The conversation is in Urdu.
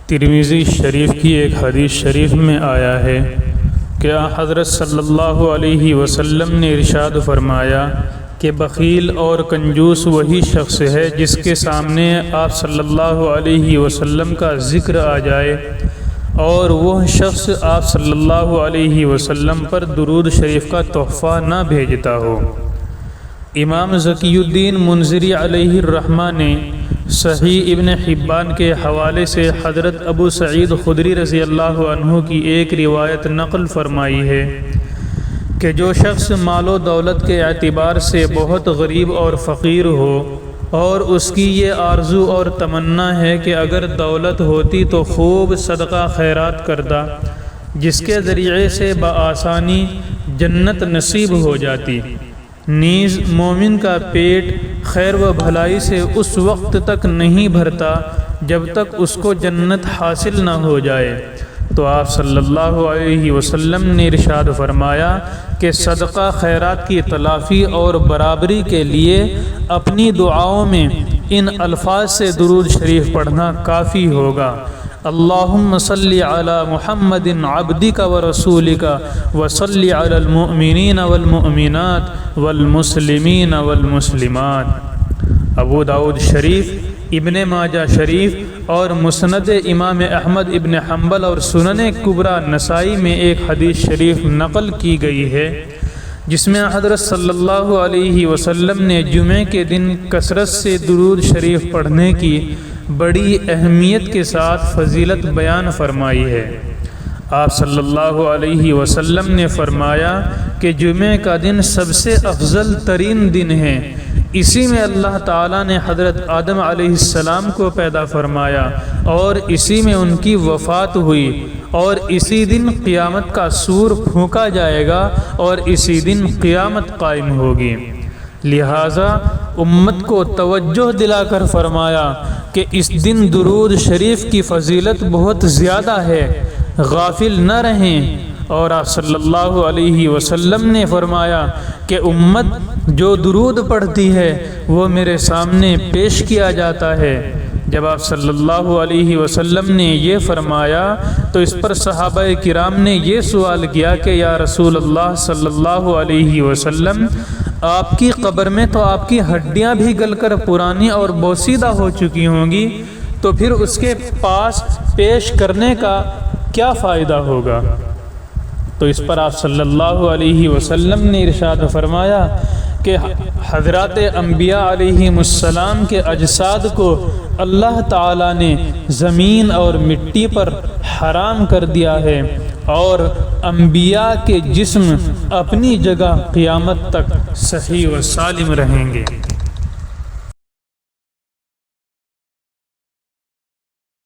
ترمذی شریف کی ایک حدیث شریف میں آیا ہے کہ حضرت صلی اللہ علیہ وسلم نے ارشاد فرمایا کہ بخیل اور کنجوس وہی شخص ہے جس کے سامنے آپ صلی اللہ علیہ وسلم کا ذکر آ جائے اور وہ شخص آپ صلی اللہ علیہ وسلم پر درود شریف کا تحفہ نہ بھیجتا ہو۔ امام ذکی الدین منذری علیہ الرحمہ نے صحیح ابن حبان کے حوالے سے حضرت ابو سعید خدری رضی اللہ عنہ کی ایک روایت نقل فرمائی ہے کہ جو شخص مال و دولت کے اعتبار سے بہت غریب اور فقیر ہو اور اس کی یہ آرزو اور تمنا ہے کہ اگر دولت ہوتی تو خوب صدقہ خیرات کرتا جس کے ذریعے سے بآسانی جنت نصیب ہو جاتی، نیز مومن کا پیٹ خیر و بھلائی سے اس وقت تک نہیں بھرتا جب تک اس کو جنت حاصل نہ ہو جائے، تو آپ صلی اللہ علیہ وسلم نے ارشاد فرمایا کہ صدقہ خیرات کی تلافی اور برابری کے لیے اپنی دعاؤں میں ان الفاظ سے درود شریف پڑھنا کافی ہوگا: اللہم صلی علی محمد عبدک ورسولک وصلی علی المؤمنین والمؤمنات والمسلمین والمسلمات۔ ابو داؤد شریف، ابن ماجہ شریف اور مسند امام احمد ابن حنبل اور سنن کبریٰ نسائی میں ایک حدیث شریف نقل کی گئی ہے جس میں حضرت صلی اللہ علیہ وسلم نے جمعے کے دن کثرت سے درود شریف پڑھنے کی بڑی اہمیت کے ساتھ فضیلت بیان فرمائی ہے۔ آپ صلی اللہ علیہ وسلم نے فرمایا کہ جمعے کا دن سب سے افضل ترین دن ہے، اسی میں اللہ تعالیٰ نے حضرت آدم علیہ السلام کو پیدا فرمایا اور اسی میں ان کی وفات ہوئی، اور اسی دن قیامت کا سور پھونکا جائے گا اور اسی دن قیامت قائم ہوگی۔ لہٰذا امت کو توجہ دلا کر فرمایا کہ اس دن درود شریف کی فضیلت بہت زیادہ ہے، غافل نہ رہیں۔ اور آپ صلی اللہ علیہ وسلم نے فرمایا کہ امت جو درود پڑھتی ہے وہ میرے سامنے پیش کیا جاتا ہے۔ جب آپ صلی اللہ علیہ وسلم نے یہ فرمایا تو اس پر صحابہ کرام نے یہ سوال کیا کہ یا رسول اللہ صلی اللہ علیہ وسلم، آپ کی قبر میں تو آپ کی ہڈیاں بھی گل کر پرانی اور بوسیدہ ہو چکی ہوں گی، تو پھر اس کے پاس پیش کرنے کا کیا فائدہ ہوگا؟ تو اس پر آپ صلی اللہ علیہ وسلم نے ارشاد فرمایا کہ حضرات انبیاء علیہم السلام کے اجساد کو اللہ تعالیٰ نے زمین اور مٹی پر حرام کر دیا ہے، اور انبیاء کے جسم اپنی جگہ قیامت تک صحیح و سالم رہیں گے۔